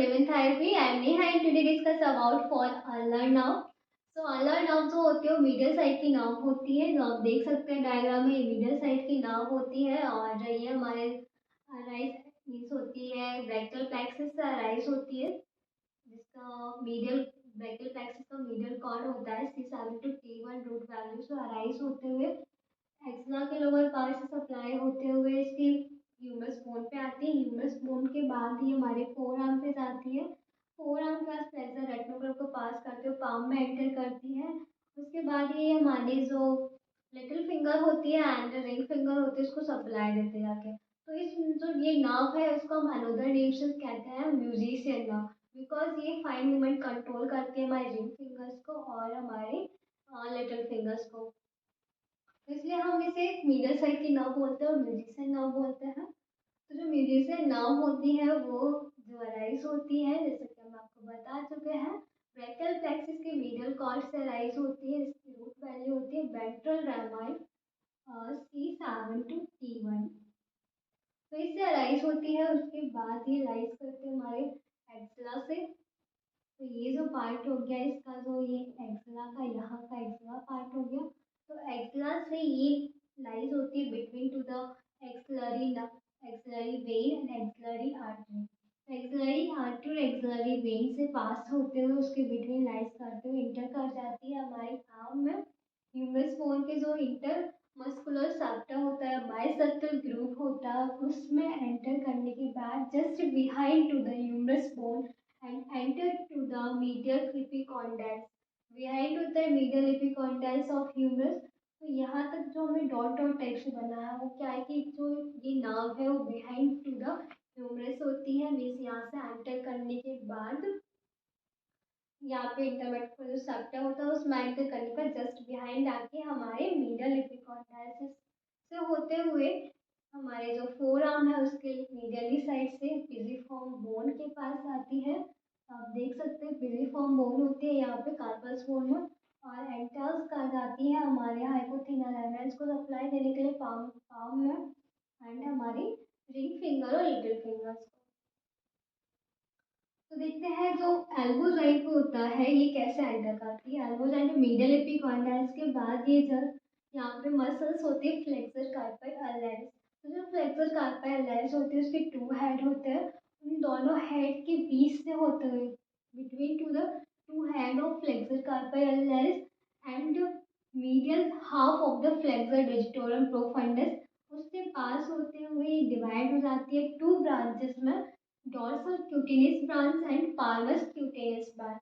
Living Therapy. I am Neha and today discuss about for unlearn now. So unlearn now जो होती है वो medial side की नाव होती है, जो आप देख सकते हैं डायग्राम में मीडियल साइड की नाव होती है और ये हमारे राइस मीन्स होती है ब्रैकियल प्लेक्सस से राइस होती है, जिसका मीडियल ब्रैकियल प्लेक्सस का मीडियल कॉर्ड होता है C7 to T1 root value से अराइज होते हुए एक्सला के लोअर पार्ट से सप्लाई होते हुए इसकी ह्यूमरस बोन पे आती है। ह्यूमरस बोन के बाद ही हमारे फोर आर्म पे जाती है। फोर आर्म के फ्लेक्सर रेटिनोग्राफ को पास करते हुए पाम में एंटर करती है। उसके बाद ये हमारी जो लिटिल फिंगर होती है एंड रिंग फिंगर होती है उसको सप्लाई देते जाके। तो इस जो ये नाव है उसको हम अनदर नेम से कहते हैं म्यूजिशियन नाव, बिकॉज ये फाइन मूवमेंट कंट्रोल करती है हमारे रिंग फिंगर्स को और हमारे लिटिल फिंगर्स को। तो इसलिए हम इसे मीडियल साइड की नाव बोलते हैं और म्यूजिशियन नाव बोलते हैं। तो जो म्यूजिशियन नाव होती है वो जो अराइज होती है, जैसे कि हम आपको बता चुके हैं, ब्रैकियल प्लेक्सस के मीडियल कॉर्ड से अराइज होती है। इसकी रूट वैल्यू होती है वेंट्रल रामाइन C7 to T1। तो इससे अराइज होती है, उसके बाद ये राइज करते हैं हमारे एक्सला से। तो ये जो पार्ट हो गया इसका, जो ये एक्सला का यहाँ का एक्सला पार्ट हो गया, तो एक्सला से ये लाइज होती है between two the axillary when and axillary artery. Axillary artery और एक्सलरी वेन से पास होते हुए उसके बिटवीन लाइज करते हुए इंटर कर जाती है हमारे आर्म में। ह्यूमरस बोन के जो इंटर मस्कुलर सेप्टा होता है, बाइसेप्टल ग्रूव होता है, उसमें एंटर करने के बाद just behind to the humerus bone and enter to the medial epicondyles। Behind होता है medial epicondyles of humerus। तो यहाँ तक जो हमें डॉट डॉट टाइप से बना है वो क्या है कि जो ये नाव है वो बिहाइंड टू द ह्यूमरस होती है। मीन्स यहाँ से एंटर करने के बाद यहाँ पे इंटरमेट जो सेप्टा होता है उसमें एंटर करने का जस्ट बिहाइंड आके हमारे मीडियल एपिकॉन्डाइल्स से होते हुए हमारे जो फोर आर्म है उसके मीडियली साइड से पिजिफॉर्म बोन के पास आती है। आप देख सकते हैं पिजिफॉर्म बोन होती है यहाँ पे कार्पस बोन में, और एंटर्स कर जाती है हमारे हाइपोथेनल एलिमेंट्स को सप्लाई देने के लिए पाम पाम में एंड हमारी रिंग फिंगर और लिटिल फिंगर्स। तो देखते हैं जो एल्बो जॉइंट होता है ये कैसे एंटर करती है। एल्बो जॉइंट मीडियल एपिकॉन्डाइल्स के बाद ये जब यहाँ पे मसल्स होती है फ्लेक्सर कार्पी अल्नरिस। तो जो फ्लेक्सर कार्पी अल्नरिस होती है उसके टू हेड होते हैं, उन दोनों हेड के बीच से होते हुए between two the two head of flexor carpi ulnaris and medial half of the flexor digitorum profundus, उससे पास होते हुए डिवाइड हो जाती है टू ब्रांचेस में, dorsal cutaneous branch and palmar cutaneous branch.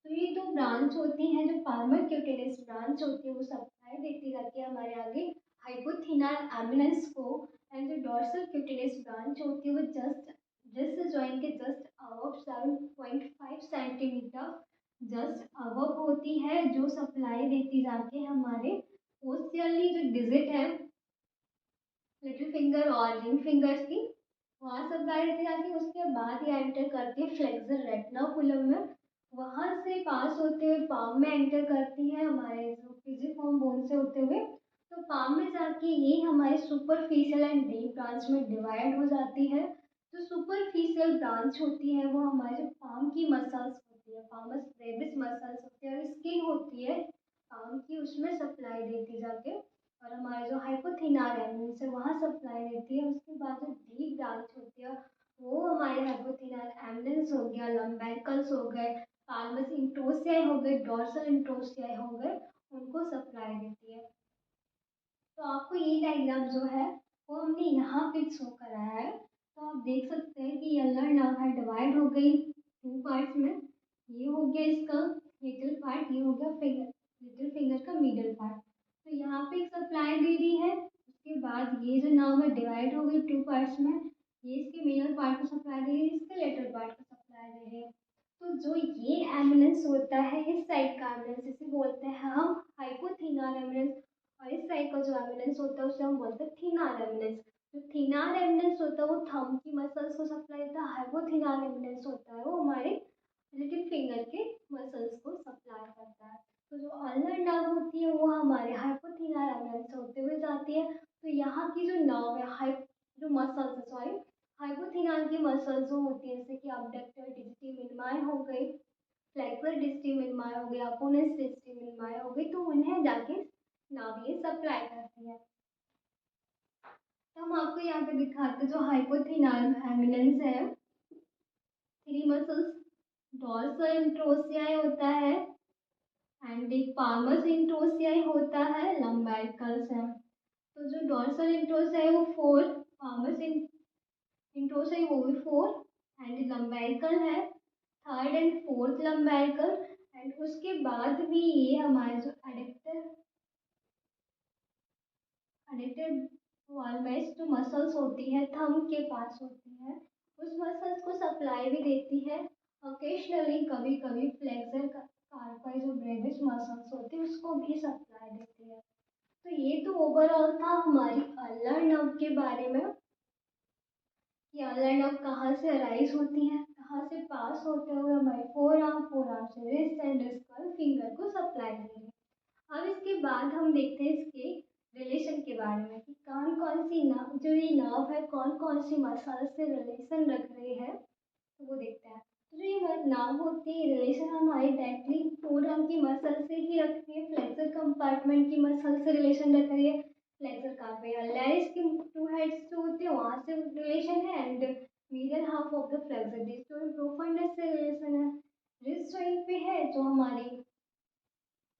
तो ये दो ब्रांच होती हैं, जो पार्मर क्यूटेनियस ब्रांच होती है वो सप्लाई देती जाती है हमारे आगे हाइपोथेनाल एमिनेंस को, एंड जो डॉर्सल क्यूटेनियस ब्रांच होती है वो जस्ट जिस जॉइंट के just above 7.5 centimetre just above होती है, जो सप्लाई देती जाके हमारे पोस्टियरली जो डिजिट है लिटिल फिंगर और रिंग फिंगर्स की, वहाँ सप्लाई देती जाती है। उसके बाद ये एंटर करती है फ्लेक्सर रेटिनाकुलम में, वहाँ से पास होते हुए पाम में एंटर करती है हमारे जो फिजिफॉर्म बोन से होते हुए। तो पाम में जाके ये हमारे सुपरफिशियल एंड डीप ब्रांच में डिवाइड हो जाती है। जो सुपरफिशियल ब्रांच होती है वो हमारे जो पाम की मसल्स होती है, पामस ब्रेविस मसल्स होती है और स्किन होती है पाम की, उसमें सप्लाई देती जाके, और हमारे जो हाइपोथेनाल एमिनेंस है वहाँ सप्लाई देती है। उसके बाद जो डीप ब्रांच होती है वो हमारे हाइपोथेनाल एमिनेंस हो गया, लम्बैकल्स हो गए, पाल्मस इंटोसियाई हो गए, डॉर्सल इंटोसियाई हो गए, उनको सप्लाई देती है। तो आपको ये डायग्राम जो है वो हमने यहाँ पे शो कराया है। तो आप देख सकते हैं कि यलर नर्व है डिवाइड हो गई टू पार्ट्स में। ये हो गया इसका लिटिल पार्ट, ये हो गया फिंगर, लिटिल फिंगर का मिडल पार्ट। तो यहाँ पे एक सप्लाई दे रही है, उसके बाद ये जो नर्व है डिवाइड हो गई टू पार्ट्स में, ये इसके मिडल पार्ट को सप्लाई दे रही है, इसके लेटर पार्ट को सप्लाई दे रही है। तो जो ये एमिनेंस होता है इस साइड का एमिनेंस, इसे बोलते हैं हम हाइपोथेनाल एमिनेंस, और इस साइड का जो एमिनेंस होता है उसे हम बोलते हैं थीनार एमिनेंस। जो थीनार एमिनेंस होता है वो थंब की मसल्स को सप्लाई देता है, हाइपोथेनाल एमिनेंस होता है वो हमारे लिटिल फिंगर के मसल्स को सप्लाई करता है। तो जो अल्नर नर्व होती है वो हमारे हाइपोथेनाल एमिनेंस से होते हुए जाती है। तो यहाँ की जो नर्व है जो मसल्स है, सॉरी, हाइपोथेनाल की मसल्स जो होती है जैसे कि abductor, डिस्टी मिनिमाई हो गया, अपोनेंस डिस्टी मिनिमाई हो गई, तो उन्हें जाके नाव ये सप्लाई करती है। तो हम आपको यहाँ पे दिखाते जो हाइपोथिनाल एमिनेंस है, थ्री मसल्स डॉर्सल इंट्रोसियाई होता है एंड एक पामस इंट्रोसियाई होता है, लंबैरिकल्स है। तो जो डॉर्सल इंट्रोसियाई वो फोर, पामस इंट्रोसियाई वो भी फोर एंड लंबैरिकल है थर्ड एंड फोर्थ लंबैरिकल। एंड उसके बाद भी ये हमारे जो एडिक्टेड वालमेस जो मसल्स होती है थंब के पास होती है, उस मसल्स को सप्लाई भी देती है। ओकेशनली कभी कभी फ्लेक्सर कार्पाई जो ब्रेविस मसल्स होती है उसको भी सप्लाई देती है। तो ये तो ओवरऑल था हमारी अल्लर नर्व के बारे में कि अल्लर नर्व कहाँ से अराइज होती है, कहाँ से पास होते हुए हमारे फोर आर्म से रिस्ट एंड स्कल फिंगर को सप्लाई दे रही है। अब इसके बाद हम देखते हैं इसके रिलेशन के बारे में कि कौन कौन सी नर्व, जो ये नर्व है कौन कौन सी मसल से रिलेशन रख रही है, तो वो देखते हैं। तो जो ये नर्व होती है रिलेशन हमारी डायरेक्टली फोर आर्म की मसल से ही रख रही है, फ्लेक्सर कंपार्टमेंट की मसल से रिलेशन रख रही है, फ्लेक्सर कार्पे अल्लैरिस की टू हेड्स जो होते हैं वहाँ से रिलेशन है and medial half of the flexor distal profundis से रिलेशन है। रिस्ट जॉइंट पे है जो हमारी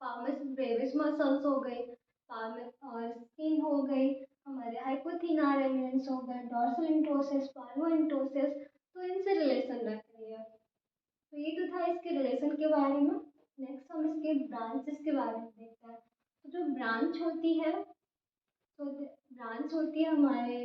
पामस ब्रेविस मसल्स हो गई, पामस और स्किन हो गई, हमारे हाइपोथिनार एमिनेंस हो गए, डॉर्सल इंट्रोसिस, पाल्मो इंट्रोसिस, तो इनसे रिलेशन रख रही है। तो ये तो था इसके रिलेशन के बारे में। नेक्स्ट हम इसके ब्रांचेस के बारे में देखते हैं। तो जो ब्रांच होती है, तो ब्रांच होती है हमारे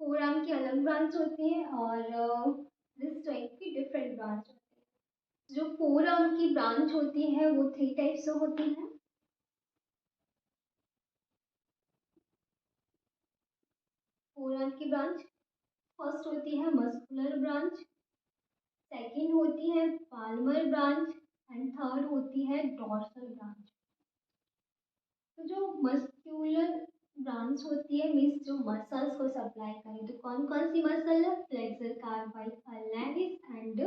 फोर आर्म की अलग ब्रांच होती है और रिस्ट जॉइंट की डिफरेंट ब्रांच होती है। जो फोर आर्म की ब्रांच होती है वो थ्री टाइप्स से होती है। फोर आर्म की ब्रांच फर्स्ट होती है मस्कुलर ब्रांच, सेकंड होती है पाल्मर ब्रांच एंड थर्ड होती है डॉर्सल ब्रांच। तो जो मस्क्यूलर ब्रांच होती है मीन्स जो मसल्स को सप्लाई करें, तो कौन कौन सी मसल है, flexor carpi ulnaris and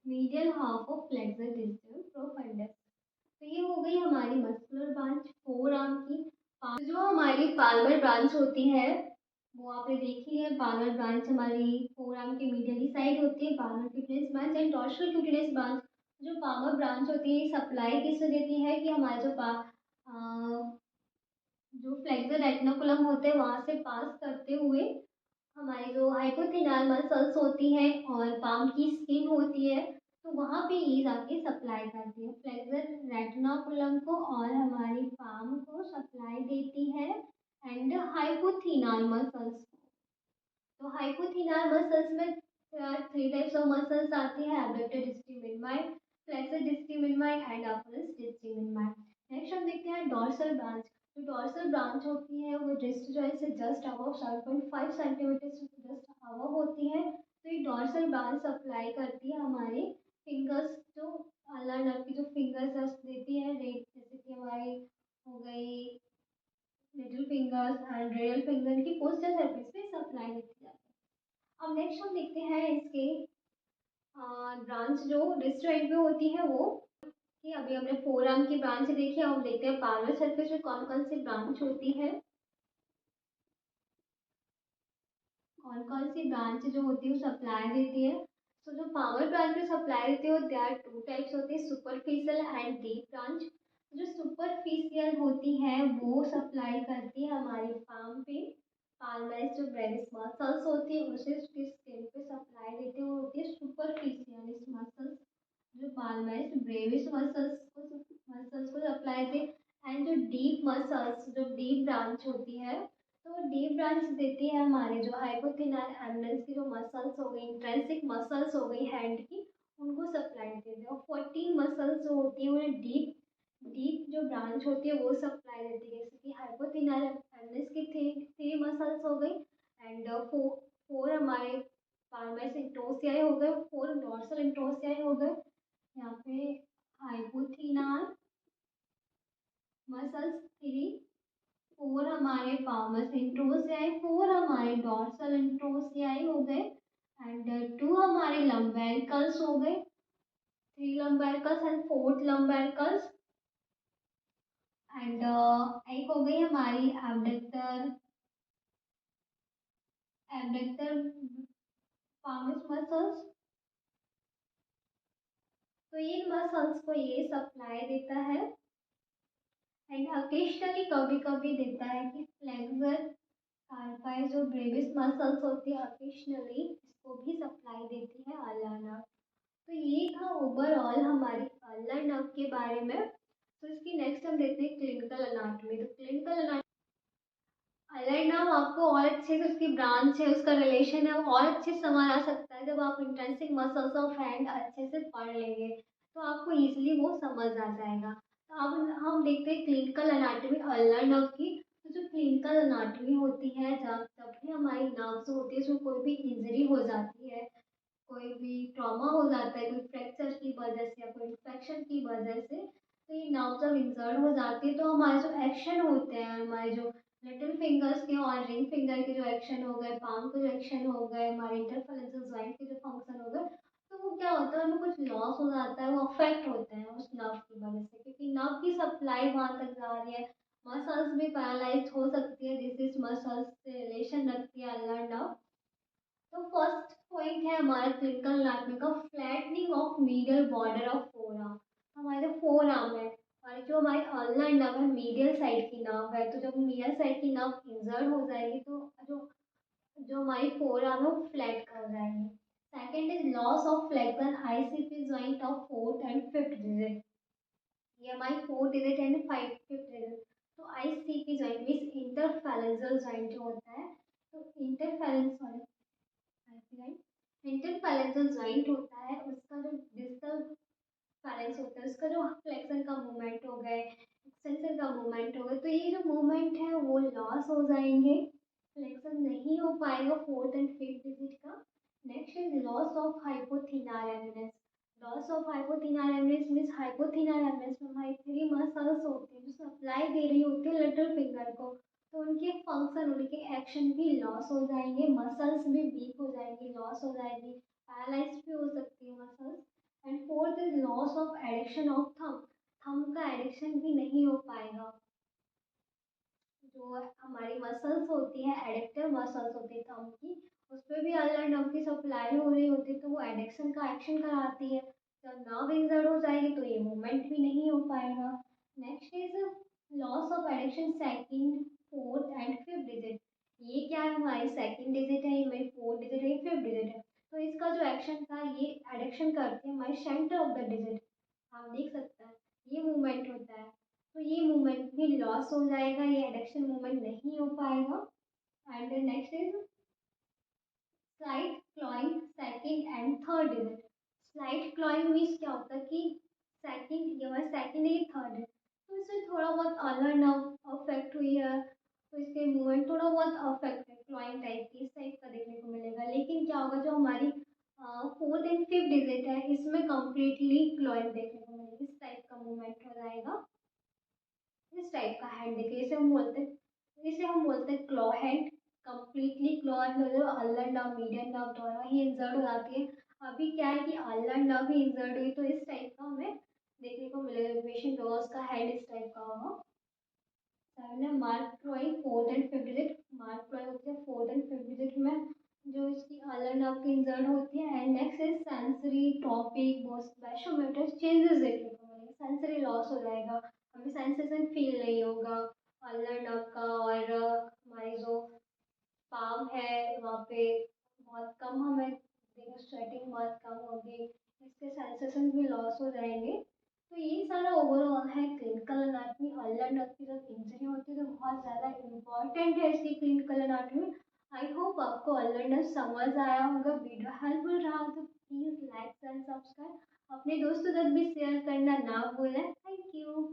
medial half of flexor distal profundus. तो ये हो गई हमारी मस्कुलर ब्रांच फोर आर्म की। जो हमारी पाल्मर ब्रांच होती है वो आपने देखी है, पाल्मर ब्रांच हमारी फोर आर्म के मीडियली साइड होती है, palmar cutaneous branch and dorsal cutaneous branch. जो पाल्मर ब्रांच होती है सप्लाई किससे देती है कि हमारे जो फ्लेक्सर रेटिनोकुलम होते हैं वहाँ से पास करते हुए हमारी जो हाइपोथिनाल मसल्स होती हैं और पाम की स्किन होती है, तो वहाँ पे ये जाके सप्लाई करती है फ्लेक्सर रेटिनोकुलम को और हमारी पाम को सप्लाई देती है एंड हाइपोथिनाल मसल्स को। तो हाइपोथिनाल मसल्स में थ्री टाइप्स ऑफ मसल्स आती है, एब्डक्टर डिस्ट्रीमिनमाई, फ्लेक्सर डिस्ट्रीमिनमाई एंड अपोनेंस डिस्ट्रीमिनमाई। नेक्स्ट हम देखते हैं डॉर्सल ब्रांच। जो डॉर्सल ब्रांच होती है वो रिस्ट जॉइंट से जस्ट अबव 7.5 सेंटीमीटर से जस्ट अबव होती है। तो ये डॉर्सल ब्रांच सप्लाई करती है हमारे फिंगर्स, जो अल्लर नर्व की जो फिंगर्स देती है रेट, जैसे कि हमारी हो गई little fingers and radial finger की पोस्टर सरफेस पे सप्लाई देती है। अब नेक्स्ट हम देखते हैं इसके ब्रांच जो रिस्ट जॉइंट पे होती है वो, कि अभी हमने फोर आर्म की ब्रांच देखी, हम देखते हैं पाल्मर सरफेस में कौन कौन सी ब्रांच होती है, कौन कौन सी ब्रांच जो होती है वो सप्लाई देती है। तो जो पावर ब्रांच में सप्लाई देती है वो देयर टू टाइप्स होती है, सुपरफिशियल एंड डीप ब्रांच। जो सुपरफिशियल होती है वो सप्लाई करती है हमारे पाम पे, पाल्मस जो ब्रेविस मसल्स होती है उसे उसकी स्किन पे सप्लाई देती है, वो होती है सुपरफिशियलिस मसल्स। जो पाल्मस ब्रेविस मसल्स को सप्लाई देती है एंड जो डीप मसल्स, जो डीप ब्रांच होती है, तो डीप ब्रांच देती है हमारे जो हाइपोथिनाल एमिनेंस की जो मसल्स हो गई, इंट्रिंसिक मसल्स हो गई हैंड की, उनको सप्लाई देती है। और 14 मसल्स जो होती है उन्हें डीप डीप जो ब्रांच होती है वो सप्लाई देती है, जैसे कि हाइपोथिनाल एमिनेंस की थ्री मसल्स हो गई एंड फोर हमारे पाल्मस इंट्रोसियाई हो गए, फोर डॉर्सल इंट्रोसियाई हो गए। यहाँ पे हाइपोथिनाल मसल्स थ्री, फोर हमारे पामस इंट्रोसियाई, फोर हमारे डॉर्सल इंट्रोसियाई हो गए एंड टू हमारे लंबेरिकल्स हो गए, 3 lumbricals and 4th lumbricals and एक हो गई हमारी एबडक्टर एबडक्टर palmar मसल्स। तो इन मसल्स को ये सप्लाई देता है एंड ओकेशनली कभी कभी देता है कि फ्लेक्सर कार्पाई जो ब्रेविस मसल्स होती है ओकेशनली इसको भी सप्लाई देती है अल्लर नर्व। तो ये था ओवरऑल हमारी अल्लर नर्व के बारे में। तो इसकी नेक्स्ट हम देखते हैं क्लिनिकल अनाटॉमी। तो क्लिनिकल अलाइड नाउ आपको और अच्छे से उसकी ब्रांच है उसका रिलेशन है वो और अच्छे से समझ आ सकता है जब आप इंट्रिंसिक मसल्स ऑफ हैंड अच्छे से पढ़ लेंगे तो आपको इजीली वो समझ आ जाएगा। तो अब हम देखते हैं क्लिनिकल अनाटॉमी अल्नर नर्व की। तो जो क्लिनिकल अनाटॉमी होती है जब जब भी हमारी नर्व्स होती है उसमें कोई भी इंजरी हो जाती है कोई भी ट्रॉमा हो जाता है कोई फ्रैक्चर की वजह से या कोई इन्फेक्शन की वजह से तो ये नर्व जब इंजर्ड हो जाती है तो हमारे जो एक्शन होते हैं हमारे जो लिटिल फिंगर्स के और रिंग फिंगर के जो एक्शन हो गए पाम के जो एक्शन हो गए हमारे इंटरफेरेंशियल जॉइंट के जो फंक्शन हो गए तो वो क्या होता है उनमें कुछ लॉस हो जाता है वो अफेक्ट होते हैं उस नर्व की वजह से क्योंकि नर्व की सप्लाई वहाँ तक जा रही है। मसल्स भी पैरालाइज हो सकती है जिस मसल्स से रिलेशन रखती है अल्नर नर्व। तो फर्स्ट पॉइंट है हमारा क्लिनिकल एनाटॉमी का flattening of medial border of four arm. हमारे जो फोर आर्म है और जो हमारी अल्नर नर्व है मीडियल साइड की नर्व है तो जब मीडियल साइड की नर्व इंजर्ड हो जाएगी तो जो जो हमारी फोर आर्म है वो फ्लैट कर जाएंगे। Second is loss of flexion ICP joint of fourth and fifth digit. ये हमारी fourth digit and five fifth digit. तो ICP joint means interphalangeal joint जो होता है तो इंटरफेरेंस इंटरफेरेंशियल ज्वाइंट होता है उसका जो डिस्टल फेरेंस होता है उसका जो फ्लेक्शन का मूवमेंट हो गए एक्सटेंशन का मूवमेंट हो गए तो ये जो मूवमेंट है वो लॉस हो जाएंगे फ्लेक्शन नहीं हो पाएगा फोर्थ एंड फिफ्थ डिजिट का। Next is loss of hypothenar eminence. Loss of hypothenar eminence means hypothenar eminence में हमारी थ्री मसल्स होती है जो सप्लाई दे रही होती है लिटिल फिंगर को तो उनके फंक्शन उनके एक्शन भी लॉस हो जाएंगे मसल्स भी वीक हो जाएंगी लॉस हो जाएगी पैरालाइज भी हो सकती है muscles. And fourth is loss of addiction of thumb का एडिक्शन भी नहीं हो पाएगा। जो हमारी मसल्स होती है एडिक्टिव मसल्स होती है थंब की उस पर भी अल्नर नर्व की सप्लाई हो रही होती है तो वो एडिक्शन का एक्शन कराती है। जब नर्व इंजर्ड हो जाएगी तो ये मूवमेंट भी नहीं हो पाएगा। Next is loss of addiction second fourth and fifth digit. ये क्या है हमारी सेकंड डिजिट है ये हमारी फोर्थ डिजिट है ये फिफ्थ डिजिट है। तो इसका जो एक्शन था ये एडिक्शन करती है हमारे सेंटर ऑफ द डिजिट। आप देख सकते हैं ये मूवमेंट होता है तो ये मूवमेंट भी लॉस हो जाएगा ये एडक्शन मूवमेंट नहीं हो पाएगा। And next is slight clawing second and third digit. Slight clawing means क्या होता है कि सेकंड ये हमारा सेकंड है ये थर्ड है तो इसमें थोड़ा बहुत अल्नर नर्व अफेक्ट हुई है तो इसके मूवमेंट थोड़ा बहुत अफेक्ट है क्लॉइंग टाइप की इस टाइप का देखने को मिलेगा। लेकिन क्या होगा जो हमारी फोर्थ एंड फिफ्थ डिजिट है इसमें कम्प्लीटली क्लॉइंग देखने को मिलेगी इस टाइप का मूवमेंट हो जाएगा इस टाइप का हैंड देखिए इसे हम बोलते हैं क्लॉ हैंड। कम्प्लीटली क्लॉ मतलब अल्लर नर्व मीडियम नर्व दोनों ही इंजर्ड हो जाती है। अभी क्या है कि अल्लर नर्व ही इंजर्ड हुई तो इस टाइप का हमें देखने को मिलेगा पेशेंट रोज का हैंड इस टाइप का होगा। सेवन है marked clawing fourth and fifth digit. Marked clawing होती है फोर्थ एंड फिफ्थ डिजिट में जो इसकी अल्लर नर्व की इंजर्ड होती है। And next is sensory trophic vasomotor changes देखने को मिलेंगे सेंसरी लॉस हो जाएगा हमें सेंसेशन फील नहीं होगा अल्लर नर्व का और हमारी जो पाम है वहाँ पे बहुत कम हमें देखो स्वेटिंग बहुत कम होगी इसके सेंसेशन भी लॉस हो जाएंगे। तो ये सारा ओवरऑल है क्लिनिकल एनाटॉमी। अल्लर नर्व की जब इंजरी होती है तो बहुत ज़्यादा इंपॉर्टेंट है इसकी क्लिनिकल एनाटॉमी। आई होप आपको अल्लर नर्व समझ आया होगा वीडियो हेल्पफुल रहा तो प्लीज़ लाइक एंड सब्सक्राइब अपने दोस्तों तक भी शेयर करना ना भूलें। Thank you.